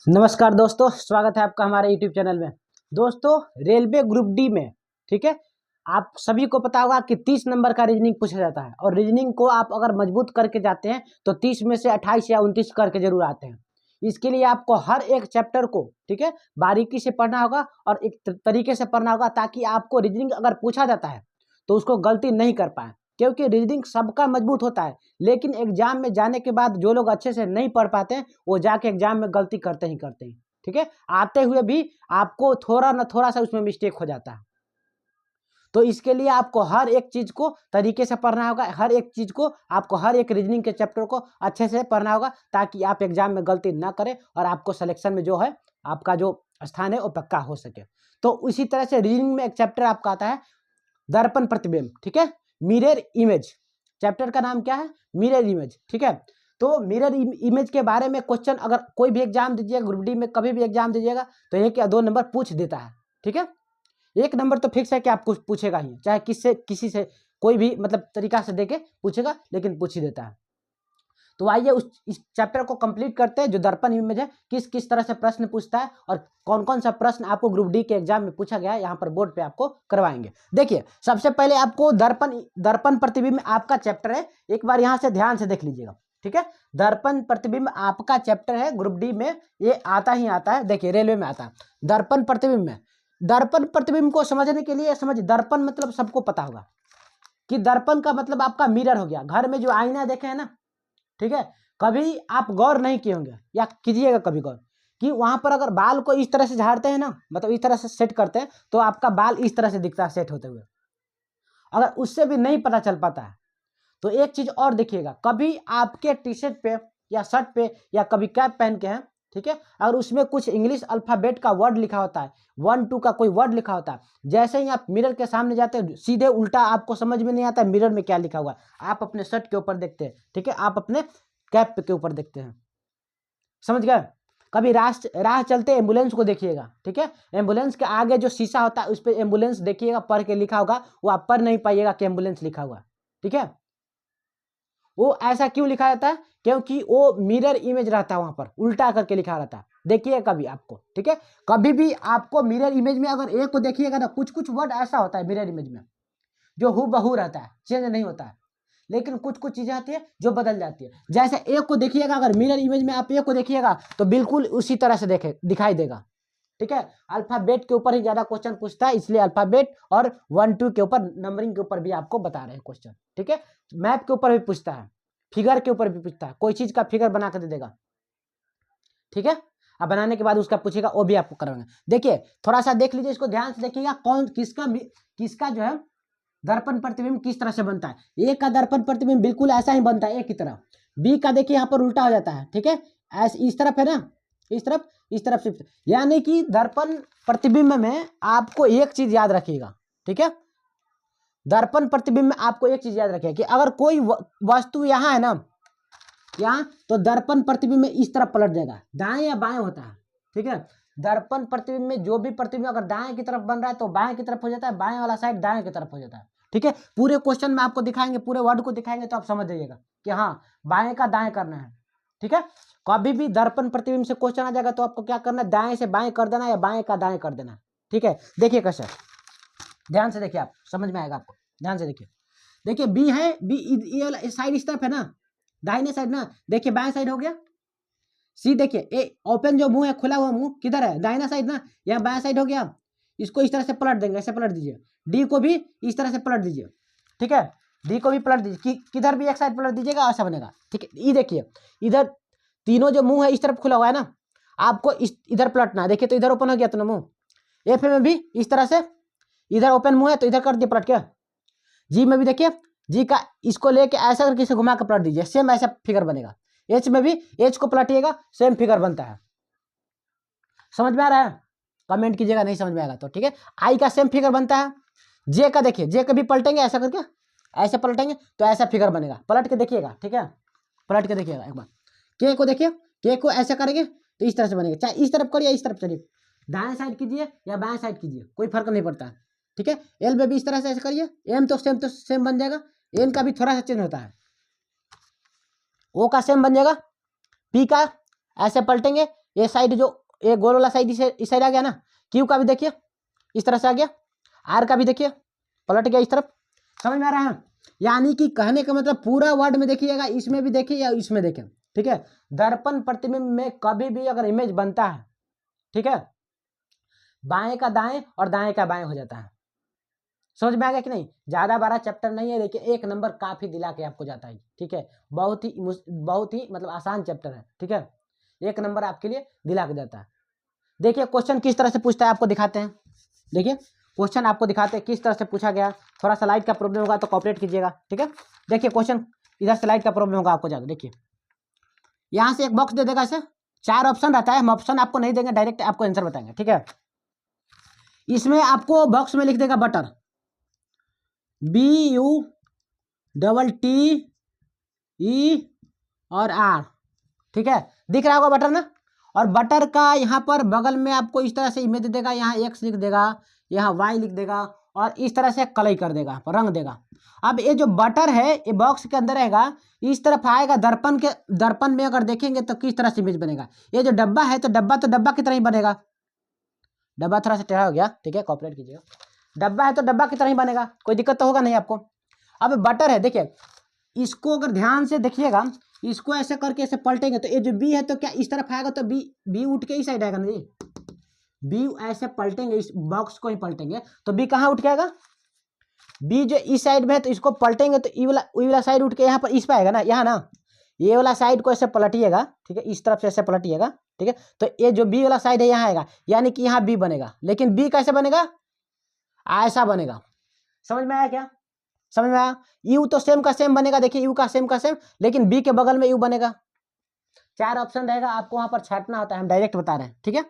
नमस्कार दोस्तों, स्वागत है आपका हमारे यूट्यूब चैनल में। दोस्तों, रेलवे ग्रुप डी में ठीक है, आप सभी को पता होगा कि 30 नंबर का रीजनिंग पूछा जाता है और रीजनिंग को आप अगर मजबूत करके जाते हैं तो 30 में से 28 या 29 करके जरूर आते हैं। इसके लिए आपको हर एक चैप्टर को ठीक है बारीकी से पढ़ना होगा और एक तरीके से पढ़ना होगा ताकि आपको रीजनिंग अगर पूछा जाता है तो उसको गलती नहीं कर पाए, क्योंकि रीजनिंग सबका मजबूत होता है। लेकिन एग्जाम में जाने के बाद जो लोग अच्छे से नहीं पढ़ पाते हैं वो जाके एग्जाम में गलती करते ही करते हैं। ठीक है, आते हुए भी आपको थोड़ा ना थोड़ा सा उसमें मिस्टेक हो जाता है। तो इसके लिए आपको हर एक चीज को तरीके से पढ़ना होगा, हर एक चीज को आपको हर एक रीजनिंग के चैप्टर को अच्छे से पढ़ना होगा ताकि आप एग्जाम में गलती ना करें और आपको सिलेक्शन में जो है आपका जो स्थान है वो पक्का हो सके। तो उसी तरह से रीजनिंग में एक चैप्टर आपका आता है दर्पण प्रतिबिंब। ठीक है, मिरर इमेज। चैप्टर का नाम क्या है? Mirror image. ठीक है, तो मिरर इमेज के बारे में क्वेश्चन अगर कोई भी एग्जाम दीजिएगा, ग्रुप डी में कभी भी एग्जाम दीजिएगा तो 1 या 2 नंबर पूछ देता है। ठीक है, 1 नंबर तो फिक्स है कि आपको पूछेगा ही, चाहे किससे किसी से कोई भी मतलब तरीका से देके पूछेगा, लेकिन पूछ ही देता है। तो आइए इस चैप्टर को कंप्लीट करते हैं। जो दर्पण इमेज है किस किस तरह से प्रश्न पूछता है और कौन कौन सा प्रश्न आपको ग्रुप डी के एग्जाम में पूछा गया है, यहाँ पर बोर्ड पे आपको करवाएंगे। देखिए, सबसे पहले आपको दर्पण प्रतिबिंब आपका चैप्टर है, एक बार यहाँ से ध्यान से देख लीजिएगा। ठीक है, दर्पण प्रतिबिंब आपका चैप्टर है, ग्रुप डी में ये आता ही आता है। देखिए, रेलवे में आता है दर्पण प्रतिबिंब में। दर्पण प्रतिबिंब को समझने के लिए समझ, दर्पण मतलब सबको पता होगा कि दर्पण का मतलब आपका मिरर हो गया। घर में जो आईना देखे है ना, ठीक है, कभी आप गौर नहीं किए होंगे या कीजिएगा कभी गौर कि वहां पर अगर बाल को इस तरह से झाड़ते हैं ना, मतलब इस तरह से सेट करते हैं तो आपका बाल इस तरह से दिखता है सेट होते हुए। अगर उससे भी नहीं पता चल पाता है तो एक चीज और देखिएगा, कभी आपके टी शर्ट पे या शर्ट पे या कभी कैप पहन के हैं, ठीक है, अगर उसमें कुछ इंग्लिश अल्फाबेट का वर्ड लिखा होता है, 1 2 का कोई वर्ड लिखा होता है, जैसे ही आप मिरर के सामने जाते हैं सीधे उल्टा आपको समझ में नहीं आता है मिरर में क्या लिखा हुआ है। आप अपने शर्ट के ऊपर देखते हैं, ठीक है, आप अपने कैप के ऊपर देखते हैं। समझ गए? कभी राह चलते एम्बुलेंस को देखिएगा, ठीक है, एम्बुलेंस के आगे जो शीशा होता है उस पर एम्बुलेंस देखिएगा, पढ़ के लिखा होगा, वो आप पढ़ नहीं पाइएगा कि एम्बुलेंस लिखा हुआ। ठीक है, वो ऐसा क्यों लिखा जाता है? क्योंकि वो मिरर इमेज रहता है, वहां पर उल्टा करके लिखा रहता है। देखिए कभी आपको, ठीक है, कभी भी आपको मिरर इमेज में अगर एक को देखिएगा ना, कुछ कुछ वर्ड ऐसा होता है मिरर इमेज में जो हूबहू रहता है, चेंज नहीं होता है, लेकिन कुछ कुछ चीजें आती है जो बदल जाती है। जैसे एक को देखिएगा, अगर मिरर इमेज में आप एक को देखिएगा तो बिल्कुल उसी तरह से दिखाई देगा। ठीक है, अल्फाबेट के ऊपर ही ज्यादा क्वेश्चन पूछता है, इसलिए अल्फाबेट और 1 2 के ऊपर नंबरिंग के ऊपर भी आपको बता रहे हैं क्वेश्चन। ठीक है, मैप के ऊपर भी पूछता है, फिगर के ऊपर भी पूछता है, कोई चीज का फिगर बना कर दे देगा। ठीक है, अब बनाने के बाद उसका पूछेगा, वो भी आपको करवाएंगे। देखिए, थोड़ा सा देख लीजिए, इसको ध्यान से देखिएगा, कौन किसका जो है दर्पण प्रतिबिंब किस तरह से बनता है। ए का दर्पण प्रतिबिंब बिल्कुल ऐसा ही बनता है, ए की तरह। बी का देखिए यहाँ पर उल्टा हो जाता है। ठीक है, ऐसे इस तरफ है ना, इस तरफ से, यानी कि दर्पण प्रतिबिंब में आपको एक चीज याद रखिएगा। ठीक है, दर्पण प्रतिबिंब में आपको एक चीज याद रखिएगा कि अगर कोई वस्तु यहाँ है ना, यहाँ, तो दर्पण प्रतिबिंब में इस तरफ पलट जाएगा, दाएं या बाएं होता है। ठीक है, दर्पण प्रतिबिंब में जो भी प्रतिबिंब अगर दाएं की तरफ बन रहा है तो बाएं की तरफ हो जाता है, बाएं वाला साइड दाएं की तरफ हो जाता है। ठीक है, पूरे क्वेश्चन में आपको दिखाएंगे, पूरे वर्ड को दिखाएंगे तो आप समझ जाइएगा कि हाँ बाएं का दाएं करना है। ठीक है, कभी भी दर्पण प्रतिबिंब से क्वेश्चन आ जाएगा तो आपको क्या करना है, दाएं से बाएं कर देना या बाएं का दाएं कर देना। ठीक है, देखिए कैसे, ध्यान से देखिए, आप समझ में आएगा आपको, ध्यान से देखिए। देखिए बी है, बी ये साइड इस तरफ है ना, दाहिने साइड ना, देखिए बाएं साइड हो गया। सी देखिए, ए ओपन जो मुंह है, खुला हुआ मुंह किधर है, दाहिना साइड ना, यहाँ बाएं साइड हो गया। इसको इस तरह से पलट देंगे, ऐसे पलट दीजिए। डी को भी इस तरह से पलट दीजिए। ठीक है, डी को भी पलट दीजिए, किधर भी एक साइड पलट दीजिएगा, ऐसा बनेगा। ठीक है, ये देखिए, इधर तीनों जो मुंह है इस तरफ खुला हुआ है ना, आपको इधर पलटना है। देखिए, तो इधर ओपन हो गया तो मुंह। एफ में भी इस तरह से, इधर ओपन मुंह है तो इधर कर दिए पलट के। जी में भी देखिए, जी का इसको लेके ऐसा करके इसे घुमा के पलट दीजिए, सेम ऐसा फिगर बनेगा। एच में भी एच को पलटिएगा, सेम फिगर बनता है। समझ में आ रहा है? कमेंट कीजिएगा नहीं समझ में आएगा तो। ठीक है, आई का सेम फिगर बनता है। जे का देखिए, जे का भी पलटेंगे ऐसा करके, ऐसे पलटेंगे तो ऐसा फिगर बनेगा, पलट के देखिएगा। ठीक है, पलट के देखिएगा एक बार। के को देखिए, के को ऐसा करेंगे तो इस तरह से बनेगा, चाहे इस तरफ करिए इस तरफ चलिए, दाएं साइड कीजिए या बाएं साइड कीजिए, कोई फर्क नहीं पड़ता है। ठीक है, एल में भी इस तरह से ऐसे करिए, एम तो सेम बन जाएगा, एन का भी थोड़ा सा चेंज होता है, ओ का सेम बन जाएगा, पी का ऐसे पलटेंगे ये साइड जो ये गोल वाला साइड इस साइड आ गया ना। क्यू का भी देखिए इस तरह से आ गया, आर का भी देखिए पलट गया इस तरफ। समझ में आ रहा है? यानी कि कहने का मतलब पूरा वर्ड में देखिएगा, इसमें भी देखिए या इसमें देखें, ठीक है। दर्पण प्रतिबिंब में कभी भी अगर इमेज बनता है, ठीक है, बाएं का दाएं और दाएं का बाएं हो जाता है। समझ में आ गया कि नहीं? ज्यादा बड़ा चैप्टर नहीं है, लेकिन 1 नंबर काफी दिला के आपको जाता है, ठीक है। बहुत ही मतलब आसान चैप्टर है, ठीक है। 1 नंबर आपके लिए दिला के जाता है। देखिए क्वेश्चन किस तरह से पूछता है, आपको दिखाते हैं। देखिए क्वेश्चन आपको दिखाते हैं किस तरह से पूछा गया। थोड़ा सा लाइट का प्रॉब्लम होगा तो कॉपरेट कीजिएगा, ठीक है। देखिए क्वेश्चन इधर से लाइट का प्रॉब्लम होगा आपको ज्यादा। देखिए यहाँ से एक बॉक्स दे देगा, ऐसे 4 ऑप्शन रहता है, हम ऑप्शन आपको नहीं देंगे, डायरेक्ट आपको आंसर बताएंगे, ठीक है। इसमें आपको बॉक्स में लिख देगा बटर, BUTTE और R, ठीक है, दिख रहा होगा बटर ना। और बटर का यहाँ पर बगल में आपको इस तरह से इमेज दे देगा, यहाँ X लिख देगा, यहाँ Y लिख देगा और इस तरह से कलई कर देगा, रंग देगा। अब ये जो बटर है ये बॉक्स के अंदर रहेगा, इस तरफ आएगा दर्पण में अगर देखेंगे तो किस तरह से इमेज बनेगा। ये जो डब्बा है तो डब्बा की तरह ही बनेगा। डब्बा थोड़ा सा टेढ़ा हो गया, ठीक है, कॉपरेट कीजिएगा। डब्बा है तो डब्बा की तरह ही बनेगा, कोई दिक्कत तो होगा नहीं आपको। अब बटर है, देखिए इसको अगर ध्यान से देखिएगा, इसको ऐसे करके ऐसे पलटेंगे तो ये जो बी है तो क्या इस तरफ आएगा, तो बी उठ के इस साइड आएगा ना जी। बी ऐसे पलटेंगे, इस बॉक्स को ही पलटेंगे तो बी कहाँ उठ के आएगा, बी जो इस साइड में है तो इसको पलटेंगे तो ई वाला साइड उठ के यहाँ पर इस पे आएगा ना, यहाँ ना। ये वाला साइड को ऐसे पलटिएगा, ठीक है, इस तरफ से ऐसे पलटिएगा, ठीक है। तो ये जो बी वाला साइड है यहाँ आएगा, यानी कि यहाँ बी बनेगा। लेकिन बी कैसे बनेगा, ऐसा बनेगा। समझ में आया क्या? समझ में आया? यू तो सेम का सेम बनेगा, देखिए यू का सेम का सेम, लेकिन बी के बगल में यू बनेगा। 4 ऑप्शन रहेगा, आपको वहां पर छाटना होता है, हम डायरेक्ट बता रहे हैं, ठीक है।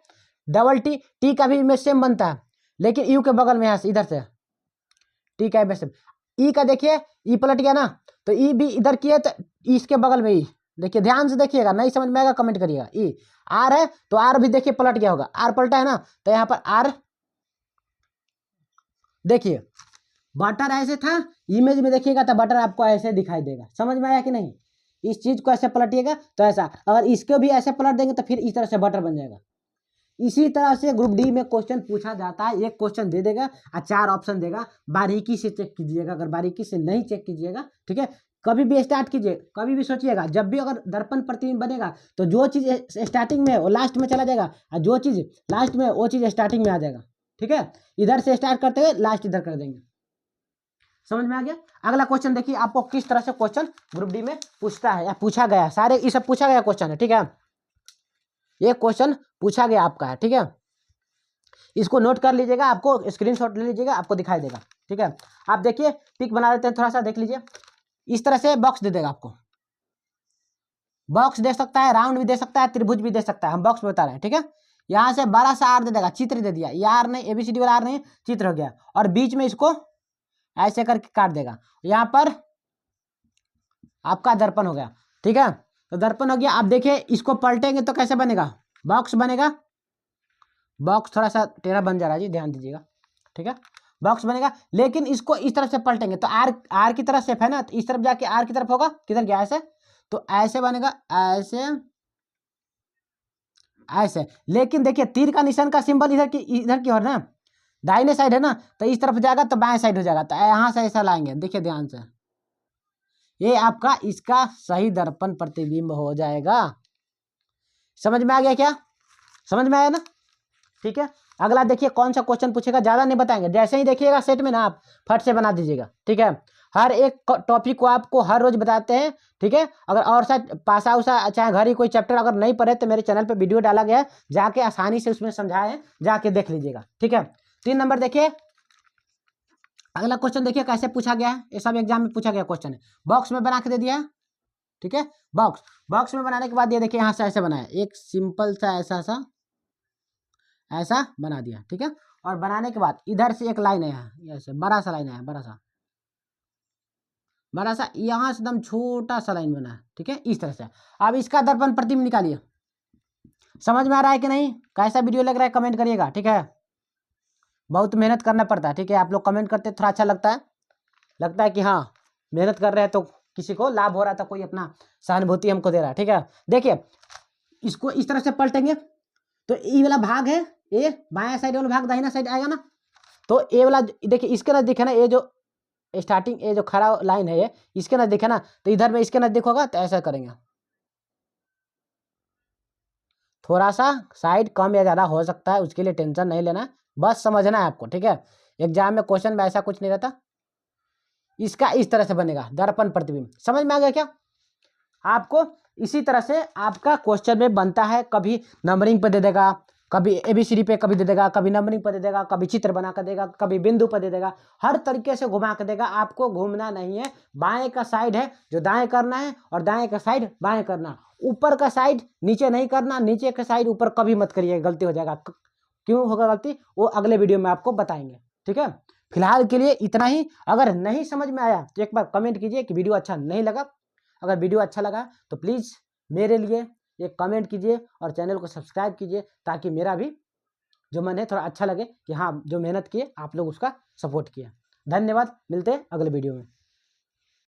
डबल टी का भी इमेज सेम बनता है, लेकिन यू के बगल में यहाँ से इधर से टी का इमेज सेम। ई का देखिए ई पलट गया ना, तो ई भी इधर किए तो इसके बगल में ई, देखिए ध्यान से देखिएगा, नहीं समझ में आएगा कमेंट करिएगा। ई आर है तो आर भी देखिए पलट गया होगा, आर पलटा है ना, तो यहाँ पर आर देखिए बटर ऐसे था, इमेज में देखिएगा तो बटर आपको ऐसे दिखाई देगा। समझ में आया कि नहीं? इस चीज को ऐसे पलटिएगा तो ऐसा, अगर इसको भी ऐसे पलट देंगे तो फिर इस तरह से बटर बन जाएगा। इसी तरह से ग्रुप डी में क्वेश्चन पूछा जाता है। एक क्वेश्चन दे देगा और 4 ऑप्शन देगा, बारीकी से चेक कीजिएगा। अगर बारीकी से नहीं चेक कीजिएगा, ठीक है, कभी भी स्टार्ट कीजिए, कभी भी सोचिएगा, जब भी अगर दर्पण प्रतिबिंब बनेगा तो जो चीज स्टार्टिंग में है वो लास्ट में चला जाएगा, और जो चीज लास्ट में है वो चीज स्टार्टिंग में आ जाएगा, ठीक है। इधर से स्टार्ट करते हुए लास्ट इधर कर देंगे। समझ में आ गया? अगला क्वेश्चन देखिए आपको किस तरह से क्वेश्चन ग्रुप डी में पूछता है या पूछा गया है। सारे ये सब पूछा गया क्वेश्चन है, ठीक है। ये क्वेश्चन पूछा गया आपका है, ठीक है। इसको नोट कर लीजिएगा, आपको स्क्रीनशॉट ले लीजिएगा, आपको दिखाई देगा, ठीक है। आप देखिए पिक बना देते हैं, थोड़ा सा देख लीजिए। इस तरह से बॉक्स दे देगा आपको, बॉक्स दे सकता है, राउंड भी दे सकता है, त्रिभुज भी दे सकता है, हम बॉक्स में बता रहे हैं, ठीक है। यहाँ से बड़ा सा आर दे देगा, चित्र दे दिया, ये आर नहीं, ABCD वाला आर नहीं, चित्र हो गया, और बीच में इसको ऐसे करके काट देगा। यहाँ पर आपका दर्पण हो गया, ठीक है। तो दर्पण हो गया। आप देखिए इसको पलटेंगे तो कैसे बनेगा, बॉक्स बनेगा। बॉक्स थोड़ा सा टेढ़ा बन जा रहा है जी, ध्यान दीजिएगा, ठीक है। बॉक्स बनेगा, लेकिन इसको इस तरफ से पलटेंगे तो आर की तरफ शेप है ना, तो इस तरफ जाके आर की तरफ होगा, किधर गया, ऐसे, तो ऐसे बनेगा, ऐसे ऐसे। लेकिन देखिए तीर का निशान का सिंबल इधर की ओर ना, दाहिने साइड है ना, तो इस तरफ जाएगा तो बाएं साइड हो जाएगा, तो यहाँ से ऐसा लाएंगे, देखिए ध्यान से, ये आपका इसका सही दर्पण प्रतिबिंब हो जाएगा। समझ में आ गया क्या? समझ में आया ना? ठीक है। अगला देखिए कौन सा क्वेश्चन पूछेगा, ज्यादा नहीं बताएंगे, जैसे ही देखिएगा सेट में ना आप फट से बना दीजिएगा, ठीक है। हर एक टॉपिक को आपको हर रोज बताते हैं, ठीक है। अगर और साथ पासा उसा चाहे घर ही कोई चैप्टर अगर नहीं पढ़े तो मेरे चैनल पे वीडियो डाला गया है, जाके आसानी से उसमें समझाए, जाके देख लीजिएगा, ठीक है। 3 नंबर देखिए, अगला क्वेश्चन देखिए कैसे पूछा गया है, ये सब एग्जाम में पूछा गया क्वेश्चन है। बॉक्स में बना के दे दिया है, ठीक है। बॉक्स में बनाने के बाद ये देखिए यहाँ से ऐसे बनाया, एक सिंपल सा ऐसा बना दिया, ठीक है। और बनाने के बाद इधर से एक लाइन है, ऐसे बड़ा सा लाइन है, बड़ा सा यहाँ से एकदम छोटा सा लाइन बना है, ठीक है, इस तरह से। अब इसका दर्पण प्रतिबिंब निकालिए। समझ में आ रहा है कि नहीं? कैसा वीडियो लग रहा है कमेंट करिएगा, ठीक है। बहुत मेहनत करना पड़ता है, ठीक है। आप लोग कमेंट करते थोड़ा अच्छा लगता है कि हाँ मेहनत कर रहे हैं तो किसी को लाभ हो रहा था, कोई अपना सहानुभूति हमको दे रहा है, ठीक है। देखिए इसको इस तरह से पलटेंगे तो ये वाला भाग है, ये बायां साइड वाला भाग दाहिना साइड आएगा ना। तो ये वाला देखिए इसके नजदीक है ना, ये जो स्टार्टिंग ये जो खड़ा लाइन है ये इसके नजदीक है ना, तो इधर में इसके नजदीक होगा तो ऐसा करेंगे। थोड़ा सा साइड कम या ज़्यादा हो सकता है, उसके लिए टेंशन नहीं लेना, बस समझना है आपको, ठीक है। एग्जाम में क्वेश्चन में ऐसा कुछ नहीं रहता। इसका इस तरह से बनेगा दर्पण प्रतिबिंब, समझ में आ गया क्या आपको। इसी तरह से आपका क्वेश्चन में बनता है, कभी नंबरिंग पे दे देगा, कभी ABCD पे कभी दे देगा, कभी नंबरिंग पे दे देगा, कभी चित्र बना कर देगा, कभी बिंदु पर दे देगा, हर तरीके से घुमा कर देगा। आपको घूमना नहीं है, बाएं का साइड है जो दाएं करना है और दाएं का साइड बाएं करना, ऊपर का साइड नीचे नहीं करना, नीचे का साइड ऊपर कभी मत करिए, गलती हो जाएगा। क्यों होगा गलती वो अगले वीडियो में आपको बताएंगे, ठीक है। फिलहाल के लिए इतना ही। अगर नहीं समझ में आया तो एक बार कमेंट कीजिए कि वीडियो अच्छा नहीं लगा। अगर वीडियो अच्छा लगा तो प्लीज़ मेरे लिए एक कमेंट कीजिए और चैनल को सब्सक्राइब कीजिए, ताकि मेरा भी जो मन है थोड़ा अच्छा लगे कि हाँ जो मेहनत किए आप लोग उसका सपोर्ट किया। धन्यवाद, मिलते हैं अगले वीडियो में।